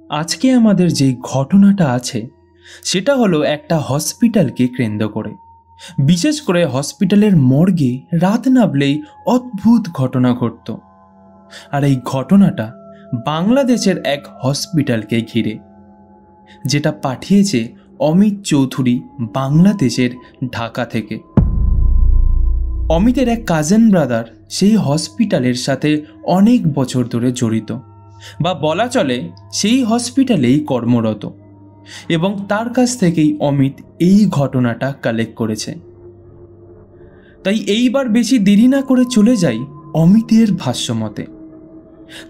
আজকে আমাদের যে ঘটনাটা আছে সেটা হলো একটা হসপিটালকে কেন্দ্র করে। বিশেষ করে হসপিটালের মর্গে রাত নামলেই অদ্ভুত ঘটনা ঘটত। আর এই ঘটনাটা বাংলাদেশের এক হসপিটালকে ঘিরে, যেটা পাঠিয়েছে অমিত চৌধুরী বাংলাদেশের ঢাকা থেকে। অমিতের এক কাজিন ব্রাদার সেই হসপিটালের সাথে অনেক বছর ধরে জড়িত, বা বলা চলে সেই হসপিটালেই কর্মরত, এবং তার কাছ থেকেই অমিত এই ঘটনাটা কালেক্ট করেছে। তাই এইবার বেশি দেরি না করে চলে যাই অমিতের ভাষ্যমতে।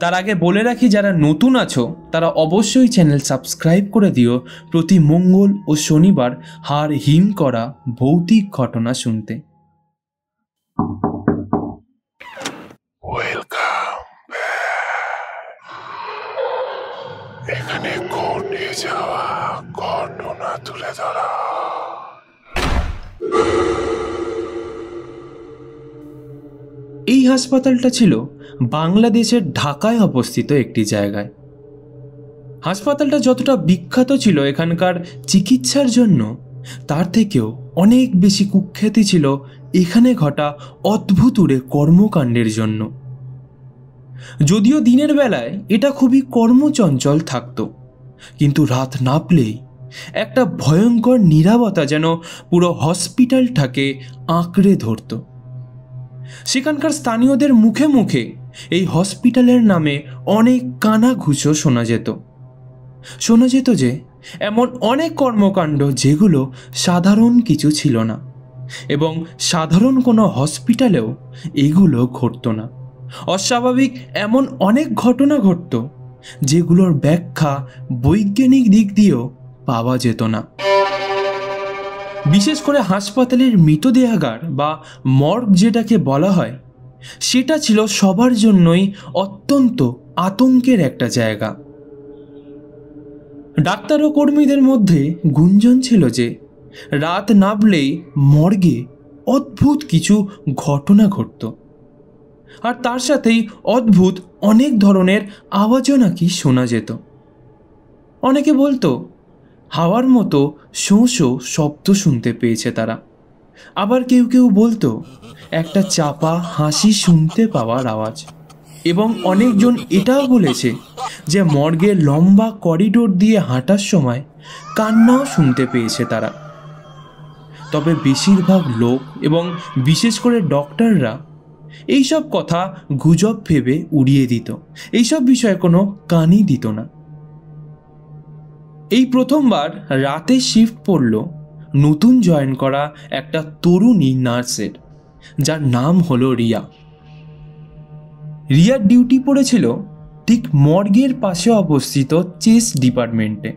তার আগে বলে রাখি, যারা নতুন আছো তারা অবশ্যই চ্যানেল সাবস্ক্রাইব করে দিও প্রতি মঙ্গল ও শনিবার হাড় হিম করা ভৌতিক ঘটনা শুনতে। এখানে ঘটে যাওয়া ঘটনা তুলে ধরা। এই হাসপাতালটা ছিল বাংলাদেশের ঢাকায় অবস্থিত একটি জায়গায়। হাসপাতালটা যতটা বিখ্যাত ছিল এখানকার চিকিৎসার জন্য, তার থেকেও অনেক বেশি কুখ্যাতি ছিল এখানে ঘটা অদ্ভুতুরে কর্মকাণ্ডের জন্য। যদিও দিনের বেলায় এটা খুবই কর্মচঞ্চল থাকত, কিন্তু রাত নামলেই একটা ভয়ঙ্কর নীরবতা যেন পুরো হসপিটালটাকে আঁকড়ে ধরত। সেখানকার স্থানীয়দের মুখে মুখে এই হসপিটালের নামে অনেক কানাঘুষো শোনা যেত যে এমন অনেক কর্মকাণ্ড যেগুলো সাধারণ কিছু ছিল না, এবং সাধারণ কোনো হসপিটালেও এগুলো ঘটত না। অস্বাভাবিক এমন অনেক ঘটনা ঘটত যেগুলোর ব্যাখ্যা বৈজ্ঞানিক দিক দিয়েও পাওয়া যেত না। বিশেষ করে হাসপাতালের মৃতদেহাগার বা মর্গ যেটাকে বলা হয়, সেটা ছিল সবার জন্যই অত্যন্ত আতঙ্কের একটা জায়গা। ডাক্তার ও কর্মীদের মধ্যে গুঞ্জন ছিল যে রাত নামলেই মর্গে অদ্ভুত কিছু ঘটনা ঘটত, আর তার সাথেই অদ্ভুত অনেক ধরনের আওয়াজও নাকি শোনা যেত। অনেকে বলতো হাওয়ার মতো শোঁ শোঁ শব্দ শুনতে পেয়েছে তারা। আবার কেউ কেউ বলতো একটা চাপা হাসি শুনতে পাওয়ার আওয়াজ। এবং অনেকজন এটাও বলেছে যে মর্গের লম্বা করিডোর দিয়ে হাঁটার সময় কান্নাও শুনতে পেয়েছে তারা। তবে বেশিরভাগ লোক এবং বিশেষ করে ডক্টররা এইসব কথা গুজব ভেবে উড়িয়ে দিত, এইসব বিষয়ে কোনো কানই দিত না। এই প্রথমবার রাতে শিফট পড়ল নতুন জয়েন করা একটা তরুণী নার্সের, যার নাম হলো রিয়া। রিয়ার ডিউটি পড়েছিল ঠিক মর্গের পাশে অবস্থিত চেস্ট ডিপার্টমেন্টে,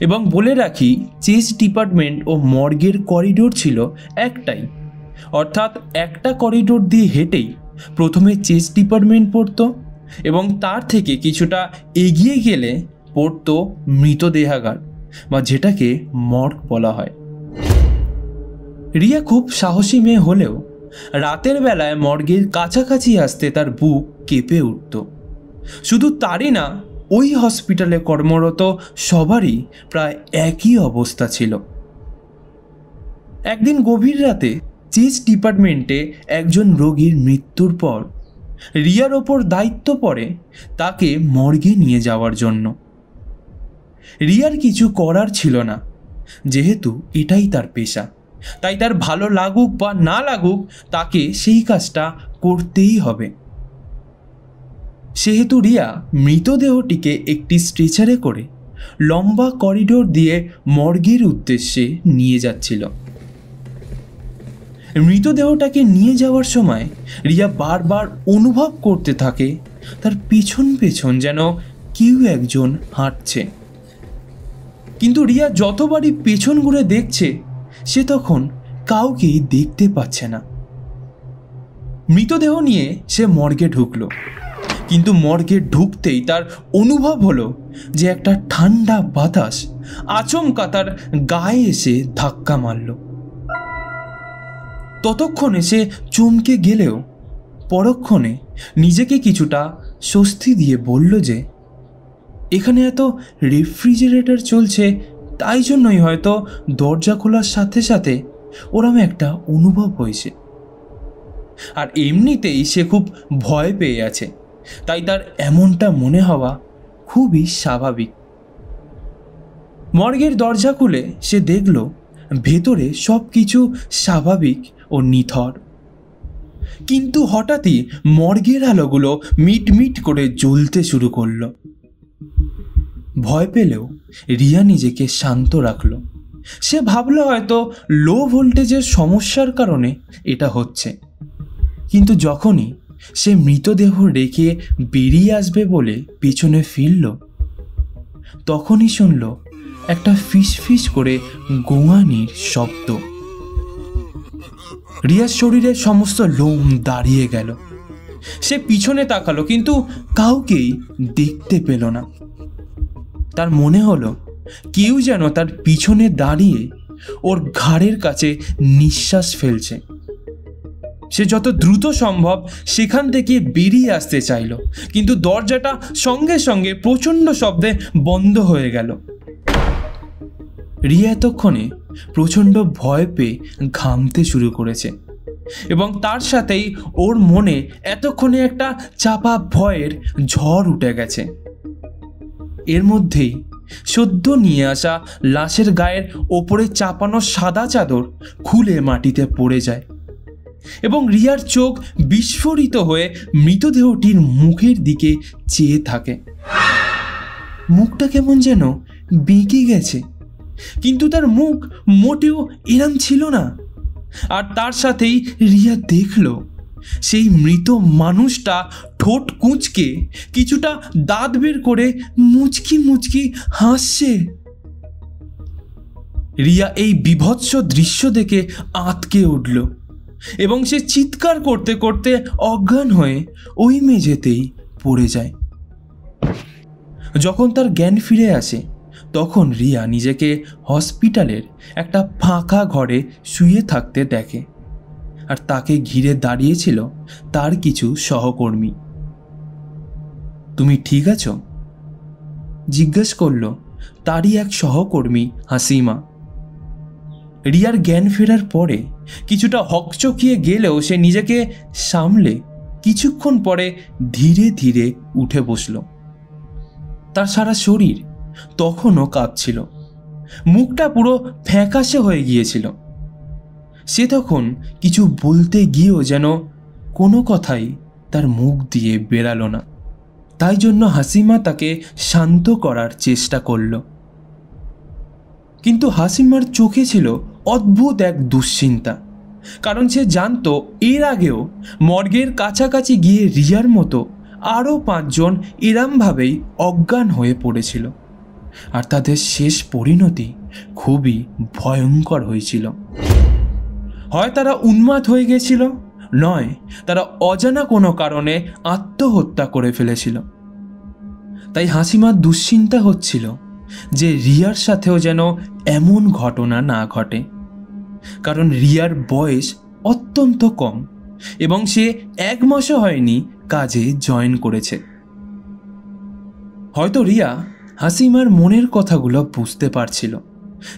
এবং বলে রাখি চেস্ট ডিপার্টমেন্ট ও মর্গের করিডোর ছিল একটাই, অর্থাৎ একটা করিডোর দিয়ে হেঁটেই প্রথমে চেস্ট ডিপার্টমেন্ট পড়তো, এবং তার থেকে কিছুটা এগিয়ে গেলে পড়তো মৃতদেহাগার, বা যেটাকে মর্গ বলা হয়। রিয়া খুব সাহসী মেয়ে হলেও রাতের বেলায় মর্গের কাছাকাছি আসতে তার বুক কেঁপে উঠত। শুধু তারই না, ওই হসপিটালে কর্মরত সবারই প্রায় একই অবস্থা ছিল। একদিন গভীর রাতে চেস্ট ডিপার্টমেন্টে একজন রোগীর মৃত্যুর পর রিয়ার ওপর দায়িত্ব পড়ে তাকে মর্গে নিয়ে যাওয়ার জন্য। রিয়ার কিছু করার ছিল না, যেহেতু এটাই তার পেশা, তাই তার ভালো লাগুক বা না লাগুক তাকে সেই কাজটা করতেই হবে। সেহেতু রিয়া মৃতদেহটিকে একটি স্ট্রেচারে করে লম্বা করিডোর দিয়ে মর্গের উদ্দেশ্যে নিয়ে যাচ্ছিল। মৃতদেহটাকে নিয়ে যাওয়ার সময় রিয়া বারবার অনুভব করতে থাকে তার পেছন পেছন যেন কেউ একজন হাঁটছে। কিন্তু রিয়া যতবারই পেছন ঘুরে দেখছে, সে তখন কাউকেই দেখতে পাচ্ছে না। মৃতদেহ নিয়ে সে মর্গে ঢুকলো, কিন্তু মর্গে ঢুকতেই তার অনুভব হলো যে একটা ঠান্ডা বাতাস আচমকা তার গায়ে এসে ধাক্কা মারল। ততক্ষণে সে চমকে গেলেও পরক্ষণে নিজেকে কিছুটা স্বস্তি দিয়ে বলল যে এখানে এত রেফ্রিজারেটর চলছে, তাই জন্যই হয়তো দরজা খোলার সাথে সাথে ওরম একটা অনুভব হয়েছে। আর এমনিতেই সে খুব ভয় পেয়ে আছে, তাই তার এমনটা মনে হওয়া খুবই স্বাভাবিক। মর্গের দরজা খুলে সে দেখল ভেতরে সব কিছু স্বাভাবিক ও নিথর। কিন্তু হঠাৎই মর্গের আলোগুলো মিটমিট করে জ্বলতে শুরু করলো। ভয় পেলেও রিয়া নিজেকে শান্ত রাখল। সে ভাবল হয়তো লো ভোল্টেজের সমস্যার কারণে এটা হচ্ছে। কিন্তু যখনই সে মৃতদেহ রেখে বেরিয়ে আসবে বলে পিছনে ফিরল, তখনই শুনল একটা ফিস ফিস করে গোঙানির শব্দ। রিয়ার শরীরের সমস্ত লোম দাঁড়িয়ে গেল। সে পিছনে তাকালো, কিন্তু কাউকেই দেখতে পেল না। তার মনে হলো কেউ যেন তার পিছনে দাঁড়িয়ে ওর ঘাড়ের কাছে নিঃশ্বাস ফেলছে। সে যত দ্রুত সম্ভব সেখান থেকে বেরিয়ে আসতে চাইল, কিন্তু দরজাটা সঙ্গে সঙ্গে প্রচণ্ড শব্দে বন্ধ হয়ে গেল। রিয়া এতক্ষণে প্রচণ্ড ভয় পেয়ে ঘামতে শুরু করেছে, এবং তার সাথেই ওর মনে এতক্ষণে একটা চাপা ভয়ের ঝড় উঠে গেছে। এর মধ্যেই সদ্য নিয়ে আসা লাশের গায়ের ওপরে চাপানো সাদা চাদর খুলে মাটিতে পড়ে যায়, এবং রিয়ার চোখ বিস্ফোরিত হয়ে মৃতদেহটির মুখের দিকে চেয়ে থাকে। মুখটা কেমন যেন বেঁকে গেছে, কিন্তু তার মুখ মোটেও এরম ছিল না। আর তার সাথেই রিয়া দেখল সেই মৃত মানুষটা ঠোঁট কুঁচকে কিছুটা দাঁত বের করে মুচকি মুচকি হাসছে। রিয়া এই বীভৎস দৃশ্য দেখে আঁতকে উঠল, এবং সে চিৎকার করতে করতে অজ্ঞান হয়ে ওই মেঝেতেই পড়ে যায়। যখন তার জ্ঞান ফিরে আসে, তখন রিয়া নিজেকে হসপিটালের একটা ফাঁকা ঘরে শুয়ে থাকতে দেখে, আর তাকে ঘিরে দাঁড়িয়েছিল তার কিছু সহকর্মী। তুমি ঠিক আছো? জিজ্ঞেস করল তারই এক সহকর্মী হাসিমা। রিয়ার জ্ঞান ফেরার পরে কিছুটা হকচকিয়ে গেলেও সে নিজেকে সামলে কিছুক্ষণ পরে ধীরে ধীরে উঠে বসল। তার সারা শরীর তখনও কাঁপছিল, মুখটা পুরো ফ্যাকাশে হয়ে গিয়েছিল। সে তখন কিছু বলতে গিয়েও যেন কোনো কথাই তার মুখ দিয়ে বেরালো না। তাই জন্য হাসিমা তাকে শান্ত করার চেষ্টা করল, কিন্তু হাসিমার চোখে ছিল অদ্ভুত এক দুশ্চিন্তা। কারণ সে জানতো এর আগেও মর্গের কাছাকাছি গিয়ে রিয়ার মতো আরও 5 জন এরমভাবেই অজ্ঞান হয়ে পড়েছিল, আর তাদের শেষ পরিণতি খুবই ভয়ঙ্কর হয়েছিল। হয় তারা উন্মাদ হয়ে গেছিল, নয় তারা অজানা কোনো কারণে আত্মহত্যা করে ফেলেছিল। তাই হাসিমার দুশ্চিন্তা হচ্ছিল যে রিয়ার সাথেও যেন এমন ঘটনা না ঘটে, কারণ রিয়ার বয়স অত্যন্ত কম এবং সে 1 মাসও হয়নি কাজে জয়েন করেছে। হয়তো রিয়া হাসিমার মনের কথাগুলো বুঝতে পারছিল,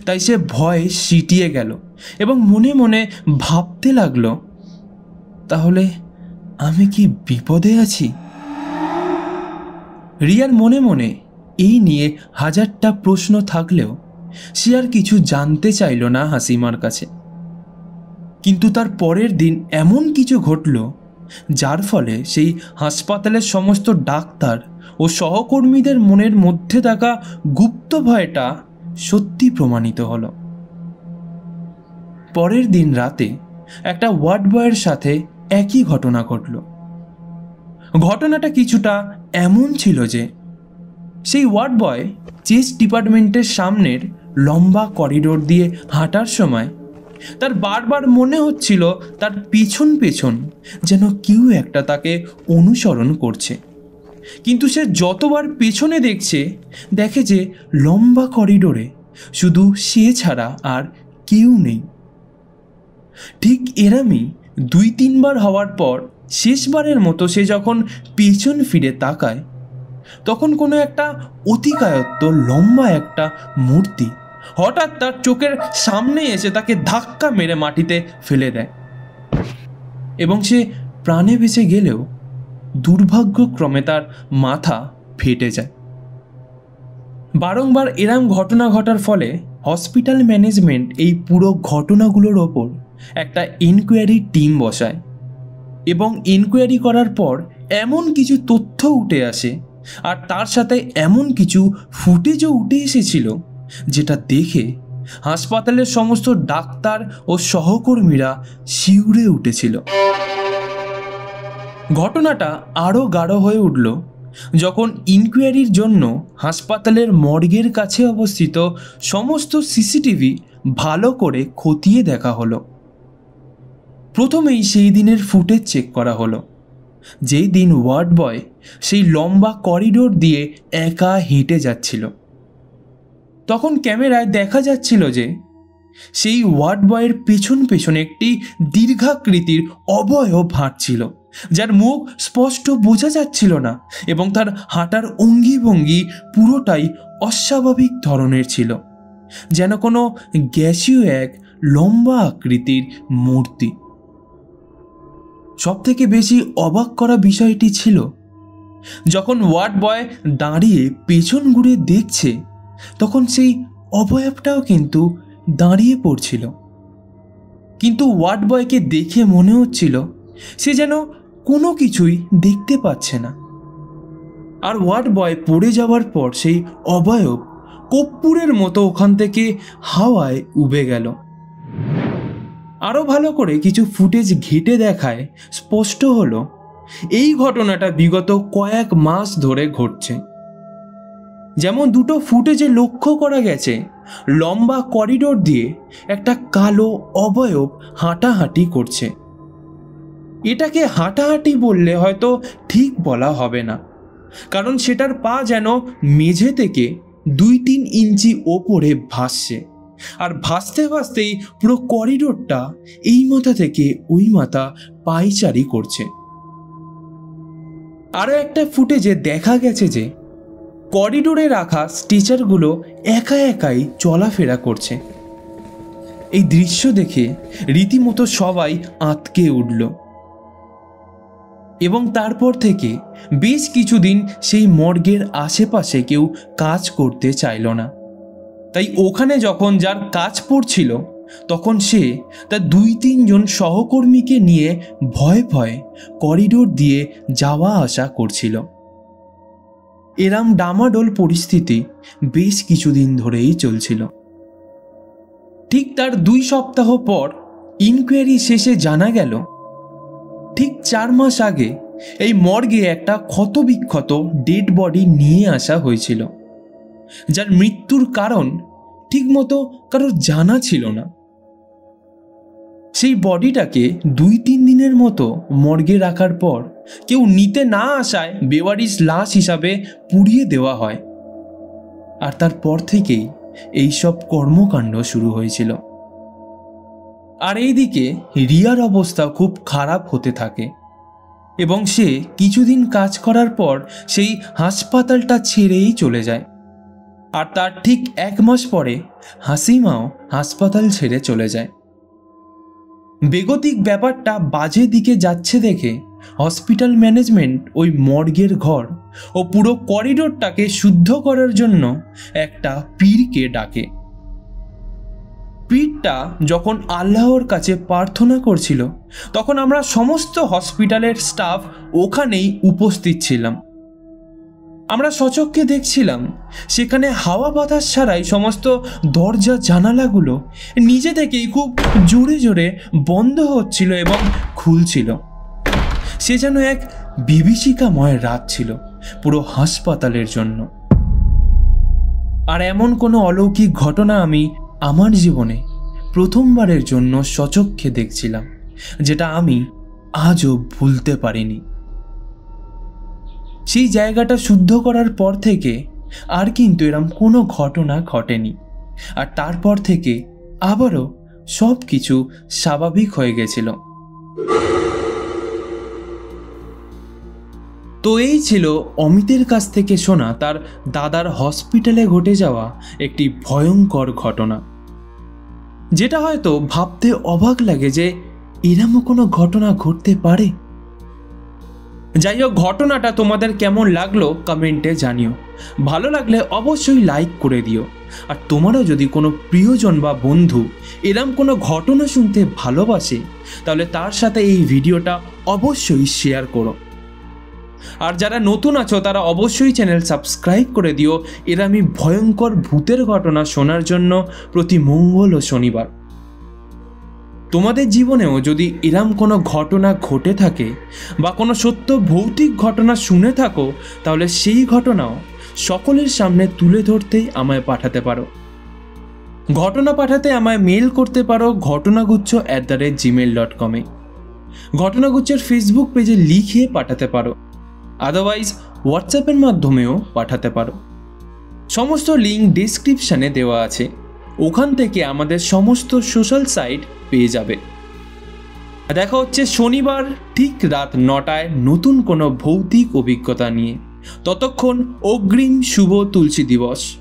তাই সে ভয়ে সিটিয়ে গেল এবং মনে মনে ভাবতে লাগলো, তাহলে আমি কি বিপদে আছি? রিয়ার মনে মনে এই নিয়ে হাজারটা প্রশ্ন থাকলেও সে আর কিছু জানতে চাইল না হাসিমার কাছে। কিন্তু তার পরের দিন এমন কিছু ঘটল যার ফলে সেই হাসপাতালের সমস্ত ডাক্তার ও সহকর্মীদের মনের মধ্যে থাকা গুপ্ত ভয়টা সত্যি প্রমাণিত হলো। পরের দিন রাতে একটা ওয়ার্ড বয়ের সাথে একই ঘটনা ঘটল। ঘটনাটা কিছুটা এমন ছিল যে সেই ওয়ার্ড বয় চেস্ট ডিপার্টমেন্টের সামনের লম্বা করিডোর দিয়ে হাঁটার সময় তার বারবার মনে হচ্ছিল তার পেছন পেছন যেন কেউ একটা তাকে অনুসরণ করছে, কিন্তু সে যতবার পেছনে দেখে যে লম্বা করিডোরে শুধু সে ছাড়া আর কেউ নেই। ঠিক এরমই 2-3 বার হওয়ার পর শেষবারের মতো সে যখন পেছন ফিরে তাকায়, তখন কোনো একটা অতিকায়ত্ত লম্বা একটা মূর্তি হঠাৎ তার চোখের সামনে এসে তাকে ধাক্কা মেরে মাটিতে ফেলে দেয় এবং সে প্রাণে বেঁচে গেলেও দুর্ভাগ্যক্রমে তার মাথা ফেটে যায়। বারংবার এরম ঘটনা ঘটার ফলে হসপিটাল ম্যানেজমেন্ট এই পুরো ঘটনাগুলোর ওপর একটা ইনকোয়ারি টিম বসায় এবং ইনকোয়ারি করার পর এমন কিছু তথ্য উঠে আসে আর তার সাথে এমন কিছু ফুটেজও উঠে এসেছিল যেটা দেখে হাসপাতালের সমস্ত ডাক্তার ও সহকর্মীরা শিউরে উঠেছিল। ঘটনাটা আরও গাঢ় হয়ে উঠল যখন ইনকোয়ারির জন্য হাসপাতালের মর্গের কাছে অবস্থিত সমস্ত সিসিটিভি ভালো করে খতিয়ে দেখা হলো। প্রথমেই সেই দিনের ফুটেজ চেক করা হলো, যেই দিন ওয়ার্ড বয় সেই লম্বা করিডোর দিয়ে একা হেঁটে যাচ্ছিল। তখন ক্যামেরায় দেখা যাচ্ছিল যে সেই ওয়ার্ড বয়ের পেছন পেছনে একটি দীর্ঘাকৃতির অবয়ব হাঁটছিল, যার মুখ স্পষ্ট বোঝা যাচ্ছিল না এবং তার হাঁটার অঙ্গি ভঙ্গি পুরোটাই অস্বাভাবিক ধরনের ছিল, যেন কোনো গ্যাসীয় এক লম্বা আকৃতির মূর্তি। সবথেকে বেশি অবাক করা বিষয়টি ছিল যখন ওয়ার্ড বয় দাঁড়িয়ে পেছন ঘুরে দেখছে তখন সেই অবয়বটাও কিন্তু দাঁড়িয়ে পড়ছিল, কিন্তু ওয়ার্ড বয়কে দেখে মনে হচ্ছিল সে যেন কোনো কিছুই দেখতে পাচ্ছে না। আর ওয়ার্ড বয় পড়ে যাওয়ার পর সেই অবয়ব কর্পূরের মতো ওখান থেকে হাওয়ায় উবে গেল। আরও ভালো করে কিছু ফুটেজ ঘেঁটে দেখায় স্পষ্ট হলো এই ঘটনাটা বিগত কয়েক মাস ধরে ঘটছে। যেমন দুটো ফুটেজে লক্ষ্য করা গেছে লম্বা করিডোর দিয়ে একটা কালো অবয়ব হাঁটাহাঁটি করছে। এটাকে হাঁটাহাঁটি বললে হয়তো ঠিক বলা হবে না, কারণ সেটার পা যেন মেঝে থেকে 2-3 ইঞ্চি ওপরে ভাসছে, আর ভাসতে ভাসতেই পুরো করিডোরটা এই মাথা থেকে ওই মাথা পায়চারি করছে। আরও একটা ফুটেজে দেখা গেছে যে করিডোরে রাখা স্ট্রেচারগুলো একা একাই চলাফেরা করছে। এই দৃশ্য দেখে রীতিমতো সবাই আঁতকে উঠল এবং তারপর থেকে বেশ কিছুদিন সেই মর্গের আশেপাশে কেউ কাজ করতে চাইল না। তাই ওখানে যখন যার কাজ পড়ছিল তখন সে তার 2-3 জন সহকর্মীকে নিয়ে ভয়ে ভয়ে করিডোর দিয়ে যাওয়া আসা করছিল। এরম ডামাডোল পরিস্থিতি বেশ কিছুদিন ধরেই চলছিল। ঠিক তার 2 সপ্তাহ পর ইনকোয়ারি শেষে জানা গেল ঠিক 4 মাস আগে এই মর্গে একটা ক্ষতবিক্ষত ডেড বডি নিয়ে আসা হয়েছিল, যার মৃত্যুর কারণ ঠিকমতো কারোর জানা ছিল না। সেই বডিটাকে 2-3 দিনের মতো মর্গে রাখার পর কেউ নিতে না আসায় বেওয়ারিশ লাশ হিসাবে পুড়িয়ে দেওয়া হয়, আর তারপর থেকেই এইসব কর্মকাণ্ড শুরু হয়েছিল। আর এইদিকে রিয়ার অবস্থা খুব খারাপ হতে থাকে এবং সে কিছুদিন কাজ করার পর সেই হাসপাতালটা ছেড়েই চলে যায়। আর তার ঠিক 1 মাস পরে হাসিমাও হাসপাতাল ছেড়ে চলে যায়। বেগতিক ব্যাপারটা বাজে দিকে যাচ্ছে দেখে হসপিটাল ম্যানেজমেন্ট ওই মর্গের ঘর ও পুরো করিডোরটাকে শুদ্ধ করার জন্য একটা পীরকে ডাকে। পীরটা যখন আল্লাহর কাছে প্রার্থনা করছিল তখন আমরা সমস্ত হসপিটালের স্টাফ ওখানেই উপস্থিত ছিলাম। আমরা সচক্ষে দেখছিলাম সেখানে হাওয়া বাতাস ছাড়াই সমস্ত দরজা জানালাগুলো নিজে থেকেই খুব জোরে জোরে বন্ধ হচ্ছিল এবং খুলছিল। সে যেন এক বিভীষিকাময় রাত ছিল পুরো হাসপাতালের জন্য। আর এমন কোনো অলৌকিক ঘটনা আমি আমার জীবনে প্রথমবারের জন্য সচক্ষে দেখছিলাম, যেটা আমি আজও ভুলতে পারিনি। সেই জায়গাটা শুদ্ধ করার পর থেকে আর কিন্তু এরম কোনো ঘটনা ঘটেনি, আর তারপর থেকে আবারও সব কিছু স্বাভাবিক হয়ে গেছিল। তো এই ছিল অমিতের কাছ থেকে শোনা তার দাদার হসপিটালে ঘটে যাওয়া একটি ভয়ঙ্কর ঘটনা, যেটা হয়তো ভাবতে অবাক লাগে যে এরমও কোনো ঘটনা ঘটতে পারে। যাই হোক, ঘটনাটা তোমাদের কেমন লাগলো কমেন্টে জানিও। ভালো লাগলে অবশ্যই লাইক করে দিও। আর তোমারও যদি কোনো প্রিয়জন বা বন্ধু এরম কোনো ঘটনা শুনতে ভালোবাসে, তাহলে তার সাথে এই ভিডিওটা অবশ্যই শেয়ার করো। আর যারা নতুন আছো তারা অবশ্যই চ্যানেল সাবস্ক্রাইব করে দিও এরমই ভয়ঙ্কর ভূতের ঘটনা শোনার জন্য প্রতি মঙ্গল ও শনিবার। তোমাদের জীবনেও যদি এরম কোনো ঘটনা ঘটে থাকে বা কোনো সত্য ভৌতিক ঘটনা শুনে থাকো, তাহলে সেই ঘটনাও সকলের সামনে তুলে ধরতে আমায় পাঠাতে পারো। ঘটনা পাঠাতে আমায় মেল করতে পারো ঘটনাগুচ্ছ@gmail.com-এ। ঘটনাগুচ্ছের ফেসবুক পেজে লিখে পাঠাতে পারো, আদারওয়াইজ হোয়াটসঅ্যাপের মাধ্যমেও পাঠাতে পারো। সমস্ত লিঙ্ক ডেসক্রিপশানে দেওয়া আছে, ওখান থেকে আমাদের সমস্ত সোশ্যাল সাইট পেয়ে যাবে। দেখা হচ্ছে শনিবার ঠিক রাত 9টায় নতুন কোনো ভৌতিক অভিজ্ঞতা নিয়ে। ততক্ষণ অগ্রিম শুভ তুলসী দিবস।